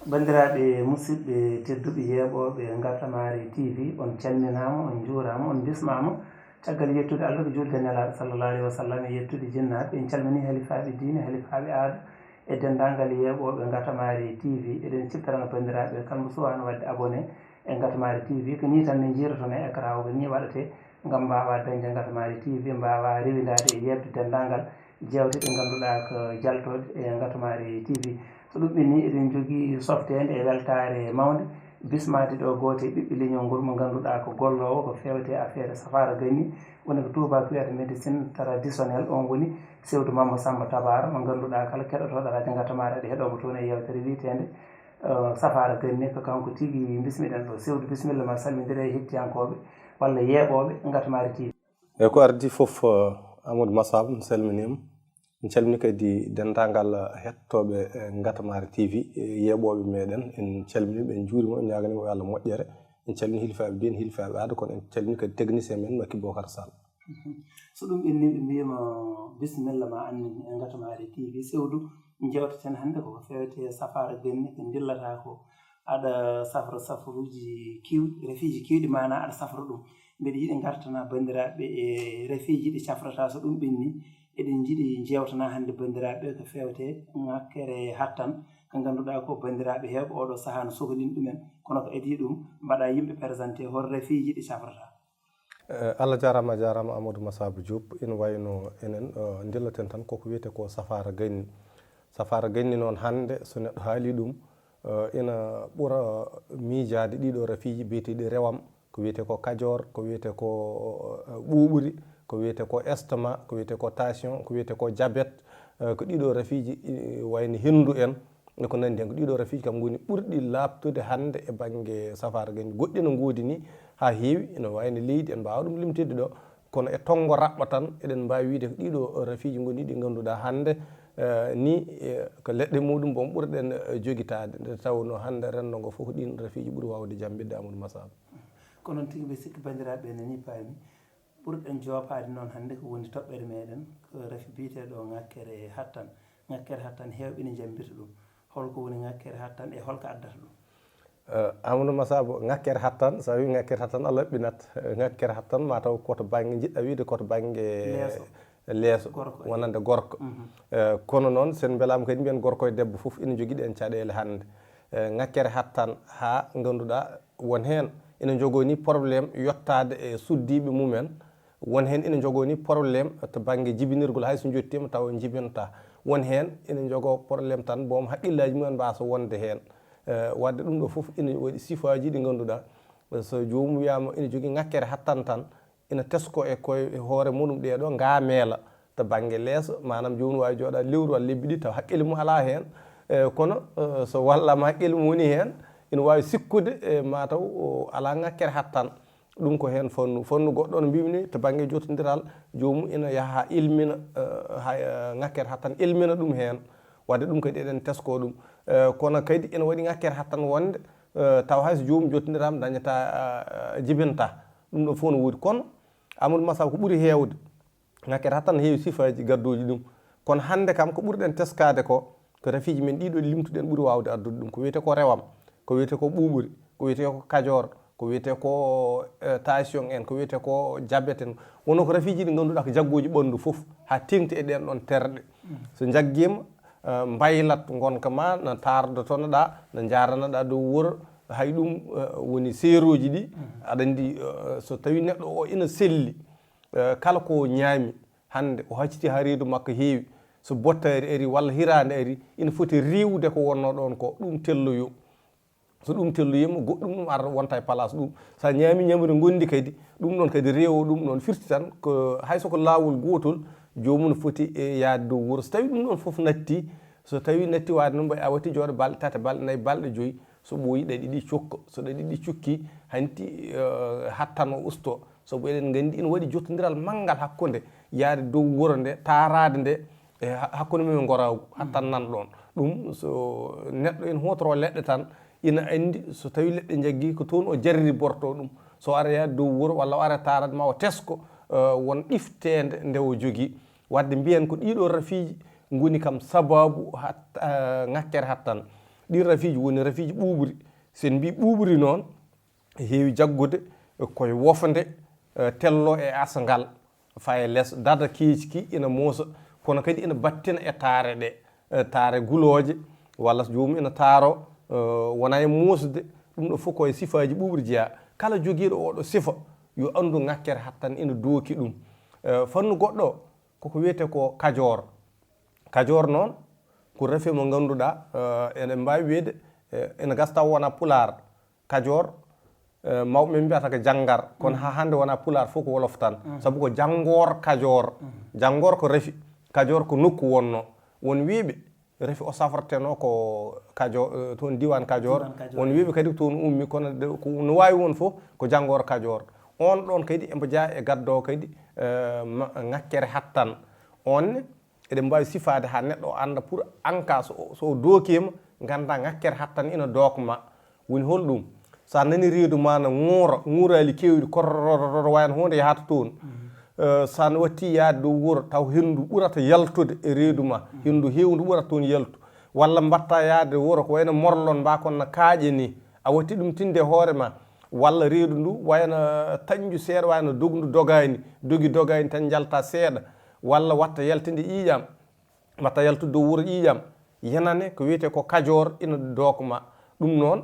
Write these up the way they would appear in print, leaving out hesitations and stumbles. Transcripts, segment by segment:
bandiraɓe musidɓe tedduɓe yeeɓoɓe Gatamari TV on calminama on juurama on bismama caggal yettude Allah ko julde nelaɗo sallallahu alayhi wa sallam e yettude jinnaɓe en calmini halifaɓe diine halifaɓe aada e dendagal yeeɓoɓe Gatamari TV eɗen ciftarana bandiraɓe kamɓe suwano wadde abonné e Gatamari TV ko ni tan ne jiiroton e écran o ko ni waɗate gam mbawa dañde Gatamari TV mbawa rewidade e yebde dendagal jewte ɗe ganduɗa ko jaltoɗe e Gatamari TV so ɗum ɓenni eɗen jogui softede e weltare mawde bismade ɗo goote ɓiɓɓe leñol ngol mo ganduɗa ko gollowo ko fewte affaire safara gagni woni ko tubak wiyata médecine traditionnel on woni sewdu Mamma Samba Tabara mo ganduɗa kala keɗotoɗo radio Gatamari aɗa heeɗomo toon e yewtere witede safara gagni ko kanko tigui bismiɗen ɗo sewdu bisimilla ma salmodire e hettiyankoɓe walla yeeɓoɓe Gatamari TV. eyyi ko ardi foof Amadou Massaba mi salminima en calmini kadi dendagal hettoɓe Gatamari TV yeeɓoɓe meɗen en calminiɓe en juurima en ñaganima yo Allah moƴƴere en calmini hilfaɓe diine hilfaɓe aada kono en calmini kadi technicien men Makky Bocar Sall. so ɗum ɓenni ɓe mbiyama bisimilla ma anni e Gatamari TV sewdu jewteten hannde koko fewte safara gagni ko dillata ko aɗa safra safaruji kiwɗi refiji kiwɗi mana aɗa safra ɗum mbeɗa yiiɗi gartana bandiraɓe e refiji ɗi cafrata so ɗum ɓenni eɗen jiiɗi jewtana hannde bandiraɓe ko fewte ŋakkere hattan ko ganduɗa ko bandiraɓe heeɓa oɗo saaha no sohlin ɗumen kono ko adi ɗum mbaɗa yimɓe présenté hol refiji ɗi cafrata. Allah jarama a jarama Amadou Massaba Diop ina wayno enen dillaten tan koko wiyete ko safara gagni noon hande so neɗɗo haali ɗum ina ɓuura miijade ɗiɗo rafiji biyeteɗi rewam ko wiyete ko kadior ko wiyete ko ɓuuɓuri ko wiyete ko estomac ko wiyete ko tension ko wiyete ko diabète ko ɗiɗo rafiji wayno hendu en ko nandi hen ko ɗiɗo rafiji kam goni ɓurɗi labtude hande e banggue safara gagni goɗɗi no goodi ni ha heewi ene wayno leydi en mbawa ɗum limtide ɗo kono e tonggo raɓɓa tan eɗen mbawi wiide ko ɗiɗo rafiji goni ɗi ganduɗa hande ni ko leɗɗe muɗum bon ɓurɗen joguitade nde tawno hande rendo ngo foof ɗin rafiji ɓuuri wawde jambidde Amadou Massaba. ko noon tigui ɓe sikki bandiraɓe nani paami ɓurɗen jopade noon hannde ko woni toɓɓere meɗen ko rafi biyeteɗo ŋakkere hattan hewɓe ne jambita ɗum holko woni ŋakkere hattan e holko addata ɗum. Amadou Massaba ŋakkere hattan sa wi ŋakkere hattan Allah ɓinat ŋakkere hattan mataw koto banggue jiɗɗa wiide koto banggue leeso wonande gorko kono noon sen beelama kadi mbiyen gorko e debbo foof ina jogui ɗen caɗele hande ŋakkere hattan ha ganduɗa won hen ina jogoni probléme yettade e suddiɓe mumen won hen ina jogoni probléme to banggue jibinirgol hayso jottima taw jibinta won hen ina jogo probléme tan boom haqqillaji mumen mbasa wonde hen wadde ɗum ɗo foof ina waɗi sifaji ɗi ganduɗa so jomum wiyama ina jogui ŋakkere hattan tan ina tesko e koye hoore muɗum ɗeɗo gameela to banggue leeso manam jomum wawi jooɗa lewru walla lebbi ɗiɗi taw haqqille mum ala hen kono so wallama haqqille mum woni hen ina wawi sikkude mataw ala ŋakkere hattan ɗum ko hen fonnu goɗɗo no mbimi to banggue jottodiral jomum ina yaaha ilmina ŋakkere hattan ilmina ɗum hen wadde ɗum kadi eɗen tesko ɗum kono kadi ina waɗi ŋakkere hattan wonde taw hayso jomum jottodirama dañata jibinta ɗum ɗo fof no woodi kono Amadou Massaba ko ɓuuri hewde ŋakkere hattan ne heewi sifaji gaddoji ɗum kono hande kam ko ɓurɗen teskade ko rafiji men ɗiɗo limtuɗen ɓuuri wawde addude ɗum ko wiyete ko rewam ko wiyete ko ɓuuɓuri ko wiyete ko kadior ko wiyete ko tension en ko wiyete ko diabète en wono ko rafiji ɗi ganduɗa ko jaggoji ɓandu foof ha tengti e ɗen ɗon terɗe so jagguima mbaylat gonka ma no tardotonoɗa no jaranoɗa dow wuuro hay ɗum woni seroji ɗi aɗa andi so tawi neɗɗo o ina selli kala ko ñaami hande o hacciti ha reedu makko heewi so bottari ari walla hirande ari ina foti riwde ko wonno ɗon ko ɗum telloyo so ɗum telloyima goɗɗum ɗum arta wonta e place ɗum sa ñaami ñamri gondi kadi ɗum ɗon kadi rewo ɗum ɗon firti tan ko hayso ko lawol gotol jomum foti yaade dow wuuro so tawi ɗum ɗon foof natti so tawi natti wade noon a watti jooɗo balɗe tati balɗe nayyi balɗe joyyi so ɓooyi ɗaɗi ɗi cokka so ɗaɗi ɗi cukki hanti hattan o usto sabu eɗen gandi ina waɗi jottodiral manggal hakkude yaade dow wuuro nde tarade nde e hakkude mumen goragu hattan nan ɗon ɗum so neɗɗo ina hutoro leɗɗe tan ina andi so tawi leɗɗe jaggi ko toon o jarri borto ɗum so ara yaade dow wuuro walla o ara tarade ma o tesko won ɗiftede nde o jogui wadde mbiyen ko ɗiɗo rafiji goni kam sababu ngakkere hattan ɗi rafiji woni rafiji ɓuuɓri. sen mbi ɓuuɓri noon heewi jaggude koye wofde tello e asgal faye less dada keeciki ina muusa kono kadi ina battina e taare ɗe taare gulooje walla jomum ina taaro wona e muusde ɗum ɗo fof koye sifaji ɓuuɓri jeeya. kala jogiiɗo oɗo sifa yo anndu ŋakkere hattan ina dooki ɗum. fannu goɗɗo koko wiyete ko kajor. kajor noon ko refe mo ngannduɗa eɗen mbawi wiide ina gasta wona pular. kajor mawɓe men mbiyata ko janggar kono ha hande wona pular fof ko wolof tan saabu ko janngor kajor. janngor ko refi, kajor ko nokku wonno. won wiiɓe refi o safrteno ko kajor toon diwan kajor, won wiiɓe kadi toon ummi kono no wawi won fof ko janngor kajor. on ɗon kadi embo jaa e gaddowo kadi ŋakkere hattan. on eɗen mbawi sifade ha neɗɗo o anda pour en cas so dookima ganda ŋakkere hattan ina dookma. woni holɗum sa nani reedu ma no ŋuurali kewɗi korroro wayno hunde yahata toon sa no watti yaade dow wuuro taw hendu ɓurata yaltude e reedu ma, hendu hewndu ɓurata toon yaltu. walla mbatta yaade wuuro ko wayno morlon mba kono no kaaƴe ni a watti ɗum tinde hoore ma. walla reedu ndu wayno tañju seeɗa wayno dogdu dogani tan jalta seeɗa walla watta yaltinde ƴiiƴam mbatta yaltude dow wuuro ƴiiƴam yenane ko wiyete ko kajor ina dookma. ɗum noon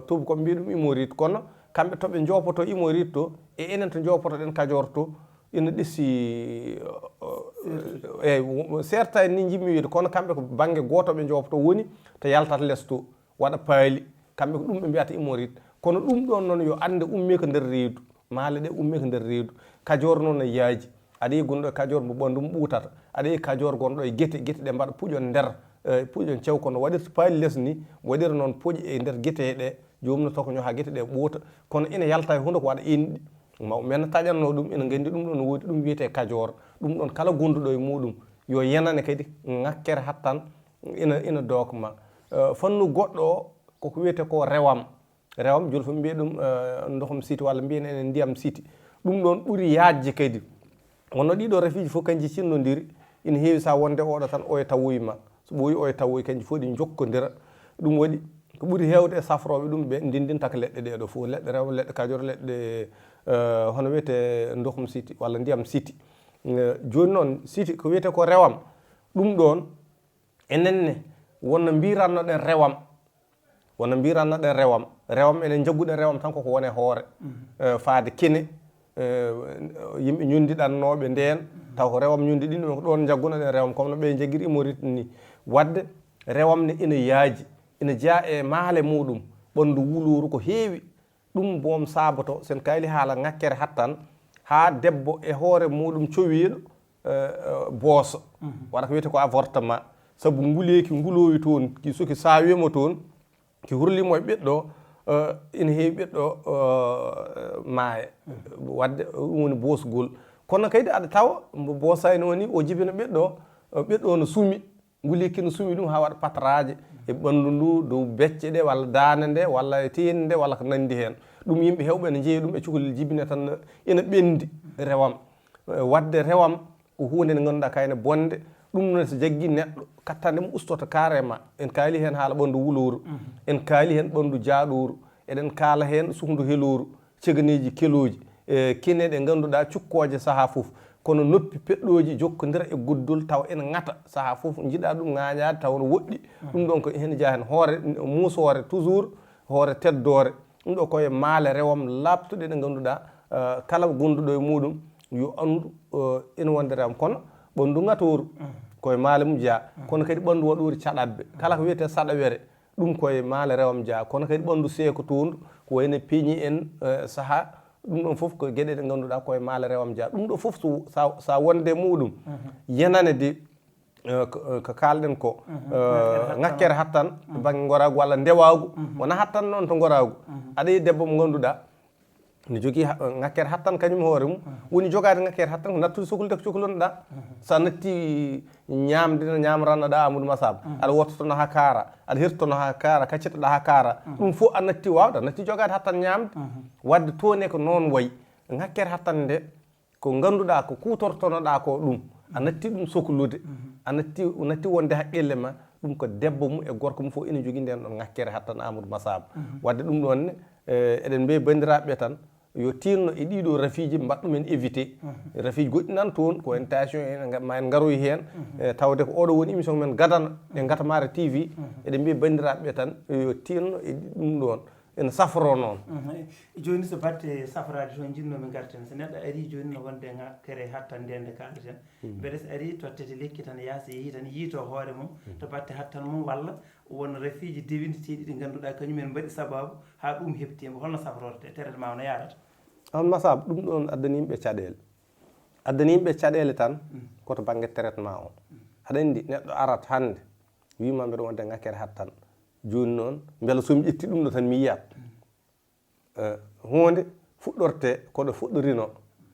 tuuba koɓe mbi ɗum imorite kono kamɓe toɓe jopoto imorite to e enen to jopotoɗen kajor to ina ɗessi eyyi sertani ni jimmi wiide kono kamɓe ko banggue goto ɓe jopoto woni to yaltata less to waɗa paali kamɓe ko ɗum ɓe mbiyata imorite. kono ɗum ɗon noon yo ande umme ko nder reedu maale ɗe umme ko nder reedu. kajor noon no yaaji aɗa yi gonɗo e kajor mo ɓandu mo ɓuutata aɗa yi kajor gonɗo e guete ɗe mbaɗa puƴon nder puƴon cew kono waɗirta paali less ni waɗira noon poƴi e nder guete ɗe jomum no tokoño ha guete ɗe ɓuuta kono ina yalta e hunde ko waɗa enɗi mawɓe men taƴanno ɗum ina gandi ɗum ɗon no woodi ɗum wiyete kajor. ɗum ɗon kala gonduɗo e muɗum yo yenane kadi ŋakkere hattan ina dookma. fannu goɗɗo o koko wiyete ko rewam. rewam joni fof mbiya ɗum ndohum siti walla mbiyen enen ndiyam siti. ɗum ɗon ɓuuri yajde kadi wonno ɗiɗo rafiji fof kanji cinnodiri ina heewi sa wonde oɗo tan o e tawoyima so ɓooyi o e tawoyi kanji fof ɗi jokkodira. ɗum waɗi ko ɓuuri hewde e safroɓe ɗum ɓe ndendintaka leɗɗe ɗe ɗo fof leɗɗe rewam leɗɗe kajor leɗɗe hono wiyete ndohum siti walla ndiyam siti. joni noon siti ko wiyete ko rewam ɗum ɗon enenne wonno mbirannoɗen rewam rewam enen jagguɗen rewam tan koko wone hoore faade kene yimɓe ñondiɗannoɓe nden taw ko rewam ñondi ɗin ɗon ko ɗon jaggunoɗen rewam comme no ɓe jaguiri imorite ni. wadde rewam ne ina yaaji ina jaa e maale muɗum ɓandu wuluru ko heewi. ɗum boom saboto sen kaali haala ŋakkere hattan ha debbo e hoore muɗum cowiɗo booso waɗa ko wiyete ko avortement saabu nguleki ngulowi toon ki soki sawima toon ki hurlimo e ɓiɗɗo ina heewi ɓiɗɗo maaya wadde ɗum woni boosgol. kono kadi aɗa tawa mbo boosani o ni o jibina ɓiɗɗo no suumi nguleki no suumi ɗum ha waɗa patraje e ɓandu ndu dow becce ɗe walla dande nde walla e tinde nde walla ko nandi hen. ɗum yimɓe hewɓe ne jeeyi ɗum e cukalel jibine tan ina ɓendi rewam. wadde rewam ko hunde nde ganduɗa kayne bonde. ɗum noon so jaggui neɗɗo kattande mo ustoto carrément. en kaali hen haala ɓandu wuluru en kaali hen ɓandu jaaɗoru eɗen kaala hen suhdu heloru ceganeji keloji kine ɗe ganduɗa cukkoje saaha foof kono noppi peɗɗoji jokkodira e guddol taw ena ŋata saaha foof jiiɗa ɗum ŋañade taw no woɗɗi. ɗum ɗon ko hen jaa hen hoore musore toujours hoore teddore. ɗum ɗo koye maale rewam labtuɗe ɗe ganduɗa kala gonduɗo e muɗum yo andu ina wonde rewam kono ɓandu ŋatoru koye maale mum jaa kono kadi ɓandu waɗori caɗabbe kala ko wiyete saɗawere ɗum koye maale rewam jaa kono kadi ɓandu seeko tondu ko wayno peeñi en saaha ɗum ɗon foof ko gueɗe ɗe ganduɗa koye maale rewam jaa. ɗum ɗo foof sa wonde muɗum yenane de ko kalɗen ko ŋakkere hattan banggue goragu walla ndewagu wona hattan noon to goragu. aɗa yi debbo mo ganduɗa ne jogui ŋakkere hattan kañum hoore mum woni jogade ŋakkere hattan ko nattude sohlude ko cohlunoɗa. sa natti ñamde no ñamrannoɗa Amadou Massaba aɗa wottotono ha kaara aɗa hertono ha kaara kaccitoɗa ha kaara ɗum fof a natti wawde a natti jogade hattan ñamde. wadde toon e ko noon wayi ŋakkere hattan nde ko ganduɗa ko kutortonoɗa ko ɗum a natti ɗum sohlude a natti wonde haqqille ma ɗum ko debbo mum e gorko mum fof ina jogui nden ɗon ŋakkere hattan Amadou Massaba wadde ɗum ɗon eɗen mbiya bandiraɓe tan yo tinno e ɗiɗo rafiji mbaɗɗumen évité rafiji goɗɗi nan toon ko invitation ma en garoy hen tawde ko oɗo woni émission men gadana e Gatamara TV eɗen mbiya bandiraɓe tan yo tinno e ɗum ɗon ene safro noon joni so batte safrade toon jinnomi garten so neɗɗo ari joni no wonde ŋakkere hattan nde nde kalɗeten beele so ari tottete lekki tan yaasa yeehi tan yiito hoore mum to batte hattan mum walla won rafiji dewinteteɗi ɗi ganduɗa kañumen mbaɗi sababu ha ɗum heɓtima holno safrorde traitement no yarata on Massaba ɗum ɗon addani yimɓe caɗele addani yimɓe caɗele tan koto banggue traitement o aɗa andi neɗɗo arat hande wima mbeɗa wonde ŋakkere hattan joni noon beela somi ƴetti ɗum ɗo tan mi yiyat hunde fuɗɗorte koɗo fuɗɗorino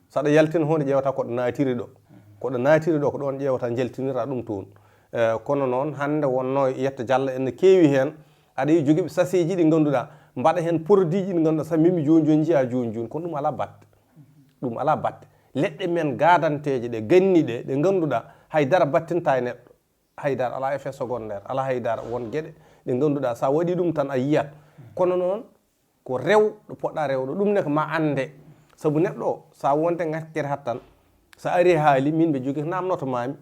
saɗa yaltina hunde ƴewata koɗo natiri ɗo ko ɗon ƴewata jaltinira ɗum toon kono noon hande wonno yetta Diallo ene keewi hen aɗa yi joguiɓe sachet ji ɗi ganduɗa mbaɗa hen produit ji ɗi ganduɗa sa mimi joni jiiya joni kono ɗum ala batte leɗɗe men gadanteje ɗe ganniɗe ɗe ganduɗa haydara battinta e neɗɗo haydara ala effet secondaire ala haydara won gueɗe ɗe ganduɗa sa waɗi ɗum tan a yiyat kono noon ko rew ɗo poɗɗa rewɗo ɗum ne ko ma ande saabu neɗɗo o sa wonde ŋakkere hattan sa ari haali min ɓe jogui ko namnoto mami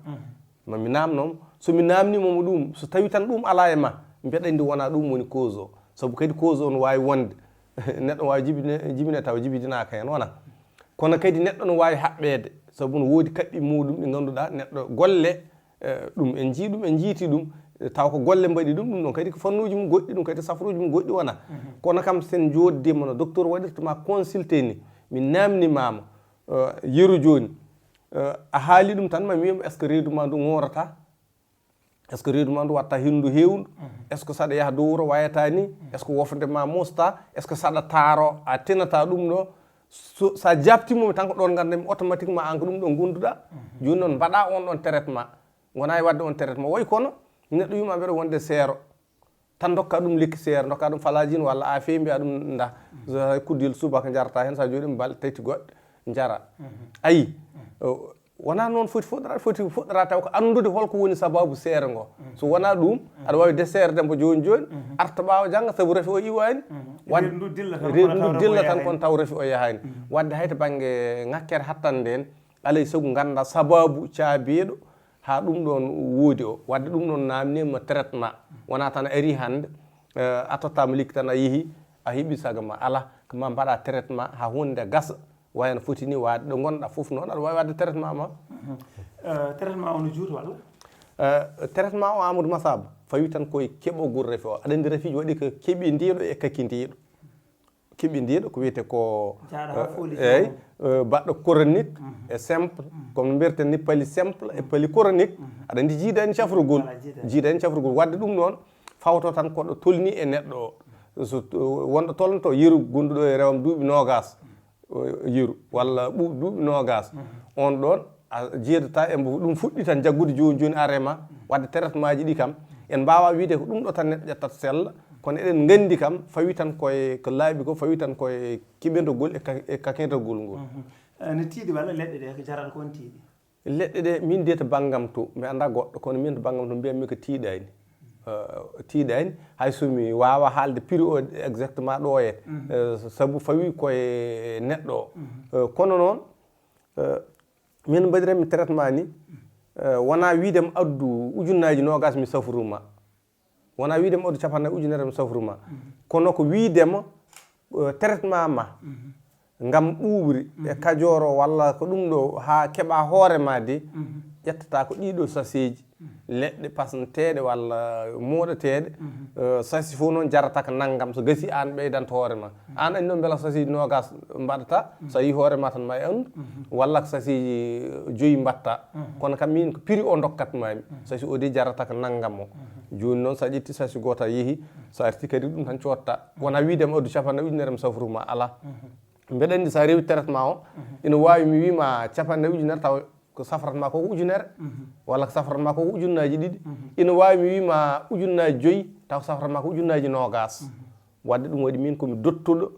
mami namnom somi namnimomo ɗum so tawi tan ɗum ala e ma mbeɗa andi wona ɗum woni cause o saabu kadi cause o no wawi wonde neɗɗo wawi jibine taw jibidinaka hen wona kono kadi neɗɗo no wawi haɓɓede saabu no woodi kaɓɓi muɗum ɗi ganduɗa neɗɗo golle ɗum en jii ɗum en jiiti ɗum taw ko golle mbaɗi ɗum ɗon kadi ko fannuji mum goɗɗi ɗum kadi safruji mum goɗɗi wona kono kam sen joddima no docteur waɗirtoma consulté ni min namnimama yeru joni a haali ɗum tan mami wiyama est ce que reedu ma ndu ŋorata est ce que reedu ma ndu watta hendu hewndu est ce que saɗa yaaha dow wuuro wayata ni est ce que wofde ma mosta est ce que saɗa taaro a tinata ɗum ɗo sa jabtimomi tan ko ɗon gandami automatiquement an ko ɗum ɗo gonduɗa joni noon mbaɗa on ɗon traitement wona e wadde on traitement way kono neɗɗo wima mbeɗa wonde seero tan dokka ɗum lekki seero dokka ɗum falajine walla a fewi mbiya ɗum da kuddel subaka jarata hen sa jooɗi balɗe tati goɗɗe jara ayi wona noon foti fuɗɗora taw ko andude holko woni sababu seere ngo so wona ɗum aɗa wawi deserde mbo joni arta ɓawa jangga saabu rafi o iwani reedu ndu dilla tan kono taw rafi o yahani wadde hayto banggue ŋakkere hattan nden alay saago ganda sababu caabiɗo ha ɗum ɗon woodi o wadde ɗum ɗon namnima traitement wona tan ari hande a tottama likki tan a yeehi a heeɓi sago ma ala koma mbaɗa traitement ha hunde gasa wayno foti ni wade ɗo gonɗa foof noon aɗa wawi wadde traitement ma traitement o no juuti walla traitement o Amadou Massaba fawi tan koye keɓogol rafi o aɗa andi rafiji waɗi ko keeɓi ndiɗo e kakki ndiɗo keeɓi ndiɗo ko wiyete ko eyyi baɗɗo chronique e simple comme no mbiyeten ni paali simple e paali chronique aɗa andi jiidani cafrugol wadde ɗum ɗon fawto tan koɗo tolni e neɗɗo o so wonɗo tolnoto yeru gonduɗo e rewam duuɓi nogas yeru walla duuɓi nogas on ɗon a jeedata e mbo ɗum fuɗɗi tan jaggude joni arema wadde traitement ji ɗi kam en mbawa wiide ko ɗum ɗo tan neɗɗo ƴettata sella kono eɗen gandi kam fawi tan koye ko laaɓi ko fawi tan koye kiɓentogol e kakintogol ngol no tiiɗi walla leɗɗe ɗe ko jarata kon tiiɗi leɗɗe ɗe min de to banggam to mi anda goɗɗo kono min to banggam to mbiyatmi ko tiiɗani hay somi wawa haalde prix o exactement ɗo e saabu fawi koye neɗɗo o kono noon min mbaɗiranmi traitement ni wona wiidem addu ujunnaji nogas mi safruma wona wiidema addu capannayyi ujunere mi safruma kono ko wiidema traitement ma ngam ɓuuɓri e kajoro walla ko ɗum ɗo ha keɓa hoore ma de ƴettata ko ɗiɗo saseji leɗɗe pasneteɗe walla moɗeteɗe sasi fof noon jarata ko naggam so gasi an ɓeydanta hoore ma an andi noon beela sasiji nogas mbaɗata so yi hoore ma tan ma e andu walla ko sasiji 5 mbatta kono kam min ko prix o dokkatmami sasi o de jarata ko naggam o joni noon sa ƴetti sasi goto a yeehi sa arti kadi ɗum tan cotta wona wiidema addu capannayyi ujunere mi safruma ala mbeɗa andi sa rewi traitement o ina wawi mi wima capannayyi ujunere taw ko safratma koko ujunere walla ko safratma koko ujunnaji 2 ina wawi mi wima ujunnaji 5 taw safratma ko ujunnaji nogas wadde ɗum waɗi min komi dottuɗo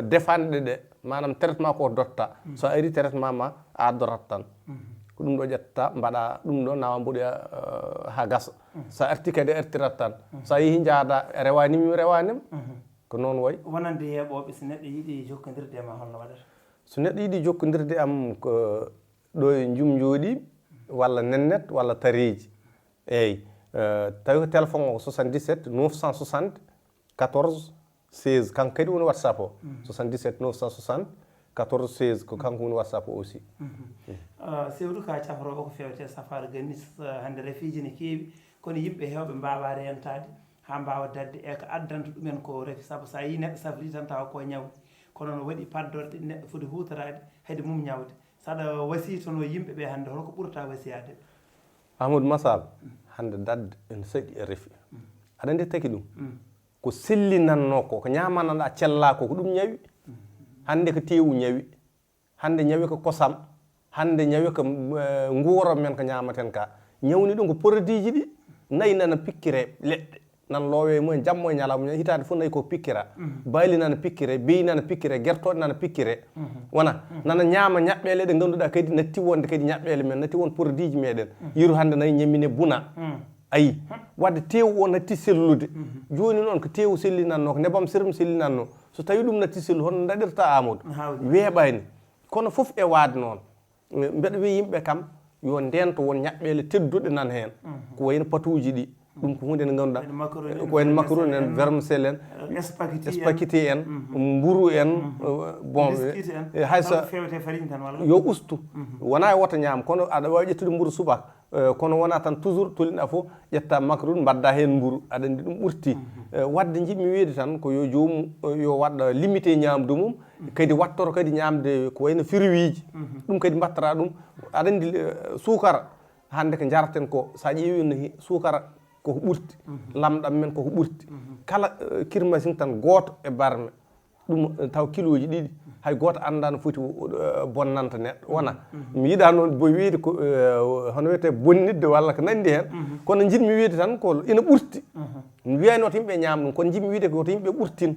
defanɗe ɗe manam traitement ko dotta so ari traitement ma a addorat tan ko ɗum ɗo ƴettata mbaɗa ɗum ɗo nawa mboɗoya ha gasa sa arti kadi artirat tan sa yeehi jaada rewanimi rewanima ko noon wayi wonande heeɓoɓe so neɗɗo yiiɗi jokkodirde e ma holno waɗata so neɗɗo yiiɗi jokkodirde am ko ɗo e jum jooɗi walla nennet walla tareji eyyi tawi ko téléphone o ko 77 960 14 16 kanko kadi woni WhatsApp o 77 960 14 16 ko kanko woni WhatsApp o aussi sewdu ka cafrowo ko fewte safaro ganni hande refiji ne keewi kono yimɓe hewɓe mbawa rentade ha mbawa dadde e ko addanta ɗumen ko refi saabu sa yi neɗɗo safri tan tawa ko ñawde kono no waɗi paddorɗe neɗɗo foti hutorade hayde mum ñawde saɗa wasitono yimɓeɓe hande holko ɓurta wasiyade Amadou Massal hande dadde ene saɗi e refi aɗa andi taki ɗum ko sellinanno ko ñamanaɗa cella ko ɗum ñawi hande ko tewu ñawi hande ñawi ko kosam hande ñawi ko nguuram men ko ñamaten ka ñawni ɗum ko produit ji ɗi nayi nana pikkire leɗɗe nan loowe mumen jammo e ñalawma hitande fof nayi ko pikkira baali nana pikkire beyi nana pikkire guertoɗe nana pikkire wona nana ñaama ñaɓɓele ɗe ganduɗa kadi natti wonde kadi ñaɓɓele men natti won produit ji meɗen yiru hande nayi ñammine buna ayi wadde tewu o natti sellude joni noon ko tewu sellinanno ko nebam sérme sellinanno so tawi ɗum natti sellu hono daɗirta Amadou weeɓani kono foof e waade noon mbeɗa wiya yimɓe kam yo ndento won ñaɓɓele tedduɗe nan hen ko wayno patuji ɗi ɗum ko hunde nde ganduɗa ko wayno macaroni en vermicelle en spaghetti en mburu en bon hayso yo ustu wona e woto ñaama kono aɗa wawi ƴettude mburu subaka kono wona tan toujours tolniɗa fof ƴetta macaroni mbadda hen mburu aɗa andi ɗum ɓurti wadde jiɗmi wiide tan ko yo jomum yo waɗa limité ñamdu mum kadi wattoro kadi ñamde ko wayno fruit ji ɗum kadi mbattata ɗum aɗa andi sukara hande ko jaraten ko sa ƴeewi no sukara koko ɓurti lamɗam men koko ɓurti kala kirmachine tan goto e barme ɗum taw kiloji ɗiɗi hay goto anda no foti bonnanta neɗɗo wona mi yiiɗa noon bo wiide ko hono wiyete bonnidde walla ko nandi hen kono jiɗmi wiide tan ko ina ɓurti mi wiyani oto yimɓe ñaama ɗum kono jiɗmi wiide koto yimɓe ɓurtin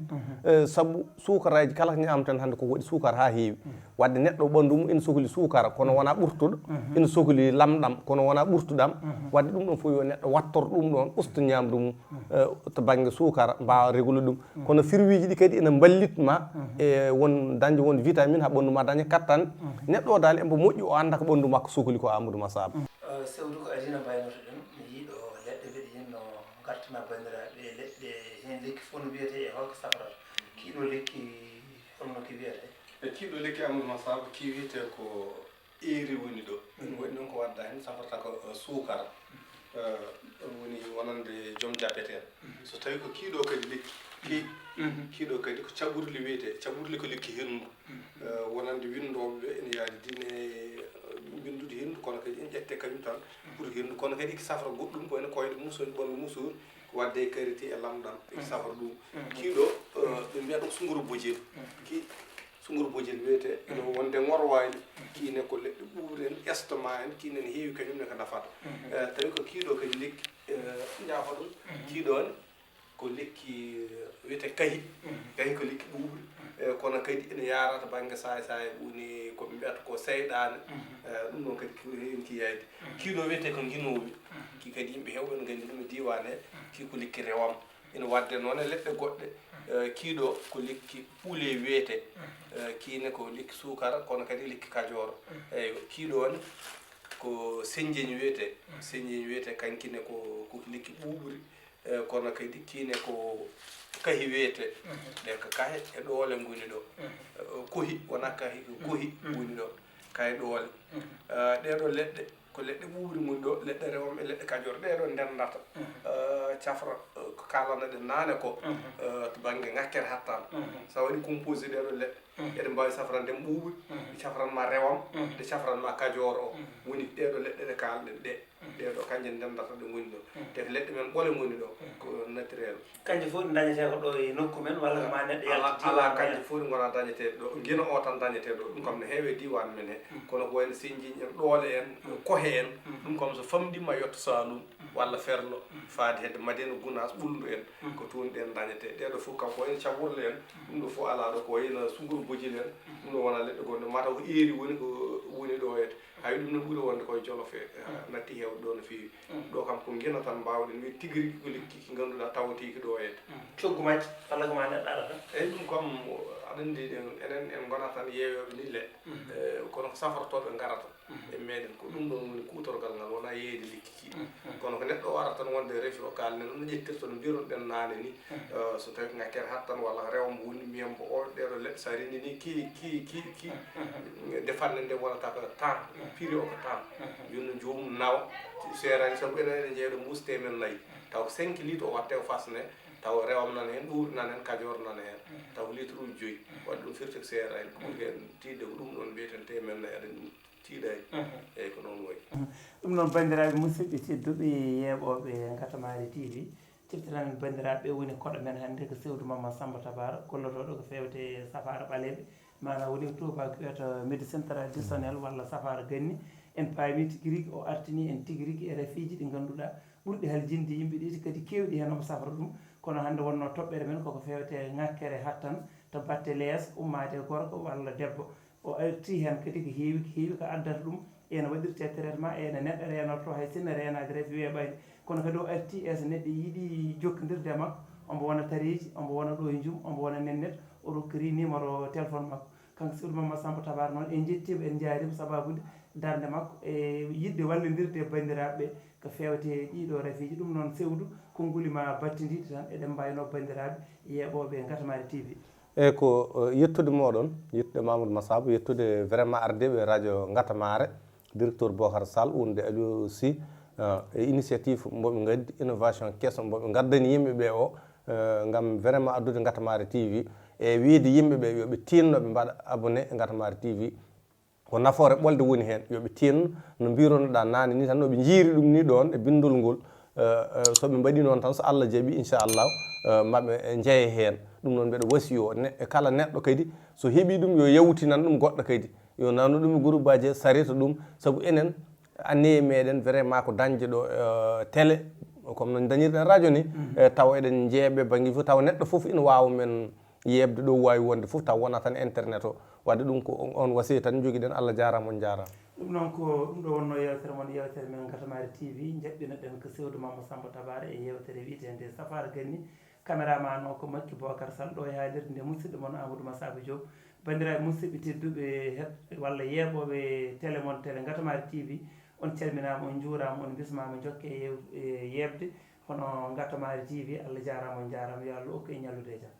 saabu sukaraji kala ko ñamten hande koko waɗi sukara ha heewi wadde neɗɗo ɓandu mum ina sohli sukara kono wona ɓurtuɗo ina sohli lamɗam kono wona ɓurtuɗam wadde ɗum ɗon fof yo neɗɗo wattoro ɗum ɗon usto ñamdu mum to banggue sukara mbawa réglude ɗum kono fruit ji ɗi kadi ina ballitma e won dañde won vitamine ha ɓandu ma daña kattan neɗɗo o dal embo moƴƴi o anda ko ɓandu makko sohli ko Amadou Massaba sewdu ko adina mbaynoto ɗum mi yiiɗo leɗɗe mbeɗe yinno gartana bandiraɓe leɗɗe hen lekki fof no wiyete e holko safarata kiiɗo lekki holno ki wiyete e kiiɗo lekki Amadou Massaba ki wiyete ko eeri woni ɗo ɗum waɗi noon ko wadda hen safarata ko sukara ɗum woni wonande joom diabète en so tawi ko kiiɗo kadi lekki kiiɗo kadi ko caɓurli wiyete caɓurli ko lekki hendu wonande windoɓeɓe ene yaadi dine windude hendu kono kadi ene ƴette kañum tan pour hendu kono kadi iki safra goɗɗum ko ene koyde musoji ɓongo musur ko wadde e karité e lamɗam iki safra ɗum kiiɗo ɓe mbiya ɗum sunguru bojel ki sunguru bojel wiyete ene wonde ngorwani kiine ko leɗɗe ɓuuri en estomac en kiine ne heewi kañumne ko nafata tawi ko kiiɗo kadi lekki jaafa ɗum kiiɗo ne ko lekki wiyete kahi kahi ko lekki ɓuuɓri kono kadi ene yarata banggue saye woni koɓe mbiyata ko seyɗane ɗum ɗon kadi heewi ki yayde kiiɗo wiyete ko guinoɓe ki kadi yimɓe hewɓe ne gandi ɗum e diwan he ki ko lekki rewam ene wadde noon e leɗɗe goɗɗe kiiɗo ko lekki puule wiyete kiine ko lekki sukara kono kadi lekki kadioro eyyi kiiɗo ne ko senjeñ wiyete kankine ko lekki ɓuuɓri kono kadi kiine ko kahi wiyete ɗe ko kahe e ɗoole ngoni ɗo kohi wona kahi ko kohi woni ɗo kahe ɗoole ɗeɗo leɗɗe ko leɗɗe ɓuuɓri ngoni ɗo leɗɗe rewam e leɗɗe kadior ɗeɗo ndendata cafra ko kalanoɗen naane ko to banggue ngakkere hattan sa waɗi composé ɗeɗo leɗɗe eɗe mbawi safrande ɓuuɓri ɗe cafranma rewam ɗe cafranma kadior o woni ɗeɗo leɗɗe ɗe kalɗen ɗe ɗeɗo kanje ndendata ɗe ngoni ɗo te ko leɗɗe men ɓole ngoni ɗo ko naturel kanje fof ɗe dañete ko ɗo e nokku men walla ma neɗɗo yalta ala kanje fof ɗi gona dañeteɗe ɗo guina o tan dañeteɗo ɗum kam ne heewe diwan men he kono ko wayno senjiñ en ɗoole en kohe en ɗum kam so famɗima yetto salum walla ferlo faade hedde madeno gounas ɓulndu en ko toon ɗen dañete ɗeɗo fof kam ko wayno caɓurle en ɗum ɗo fof ala ɗo ko wayno sunguru bojil en ɗum ɗo wona leɗɗe gonɗe mataw ko eeri woni ko woni ɗo hede hay ɗum no ɓuuri wonde koye jolofe natti hewde ɗo no fewi ɗo kam ko guena tan mbawɗen wi tigui rigui ko lekki ki ganduɗa tawatiki ɗo hede coggu majje walla ko ma neɗɗo arata eyyi ɗum comme aɗa andi enen en gona tan yeeyoɓe ni le kono ko safartoɓe garata e meɗen ko ɗum ɗon woni kutorgal ngal wona yeeyde lekki ki kono ko neɗɗo o arata tan wonde refi o kalne no ƴettirta no mbirunoɗen nane ni so tawi ngakkere hat tan walla rewmo woni mbiyen mbo o ɗeɗo leɗɗe sa rendi ni ki defanne nde wonata ko temps prix o ko temps joni jomum nawa serani saabu enen eɗen jeeyaɗo muste men nayyi taw 5 litres o watte o fasne taw rewam nana hen ɓuuri nana hen kadior nana hen taw litre uji 5 wadde ɗum firti ko serani ko ɓuuri hen tidde ko ɗum ɗon mbiyeten temen nayyi aɗa tiiɗani eyyi ko noon wayi ɗum noon bandiraɓe musidɓe tedduɓe yeeɓoɓe Gatamari TV ciftiran bandiraɓe woni koɗo men hannde ko Sewdou Mamadou Samba Tabara gollotoɗo ko fewte safara ɓaleɓe mana woni tubak wiyata médecine traditionnel walla safara ganni en paami tigui rigui o artini en tigui rigui e rafiji ɗi ganduɗa ɓurɗi haljinde yimɓe ɗi kadi kewɗi hen omo safra ɗum kono hannde wonno toɓɓere men koko fewte ngakkere hattan to batte lees ummade gorko walla debbo o arti hen kadi ko heewi ko addata ɗum ene waɗirte traitement ene neɗɗo renorto hay sinno renade reefi weeɓani kono kadi o arti so neɗɗo yiiɗi jokkodirde e makko omo wona tareji omo wona ɗo e jum omo wona nennete o rokkiri numéro téléphone makko kanko Sewdou Mamadou Samba Tabara noon en jettimo en jaarimo sababude darde makko e yidde wallodirde e bandiraɓeɓe ko fewte ɗiɗo rafiji ɗum noon Sewdou konngolima battidiɗe tan eɗen mbayno bandiraɓe yeeɓoɓe Gatamari TV eyyi ko yettude moɗon yettude Mamadou Massaba yettude vraiment ardeɓe radio Gatamare directeur Bocar Sall wonde Aliou Sy e initiative mboɓe gaddi innovation kesso mboɓe gaddani yimɓeɓe o gam vraiment addude Gatamari TV e wiide yimɓeɓe yoɓe tinno ɓe mbaɗa abonné Gatamari TV ko nafoore ɓolde woni hen yoɓe tinno no mbirunoɗa nane ni tan noɓe jiiri ɗum ni ɗon e bindol ngol soɓe mbaɗi noon tan so Allah jaaɓi inchallahu maɓe jeeye hen ɗum noon mbiɗa wasiyo kala neɗɗo kadi so heeɓi ɗum yo yawtinan ɗum goɗɗo kadi yo nanu ɗum e groupe aji sarita ɗum saabu enen anniye meɗen vraiment ko dañde ɗo télé comme no dañirɗen radio ni taw eɗen jeeɓe banggue fof taw neɗɗo foof ina wawa men yebde ɗo wawi wonde foof taw wona tan internet o wadde ɗum ko on wasiya tan joguiɗen Allah jarama on jarama ɗum noon ko ɗum ɗo wonno yewtere moon yewtere men Gatamari TV jaɓɓinoɗen ko Sewdou Mamadou Samba Tabara e yewtere wiyetede safara ganni caméraman o ko Makky Bocar Sall ɗo e haalirde nde musidɗo moon Amadou Massaba Diop bandiraɓe musidɓe tedduɓe walla yeeɓoɓe télé moon télé Gatamari TV on calminama on juurama on bismama jokke e yebde hono Gatamari TV Allah jarama on jarama yo Allah hokku en ñallude e jaam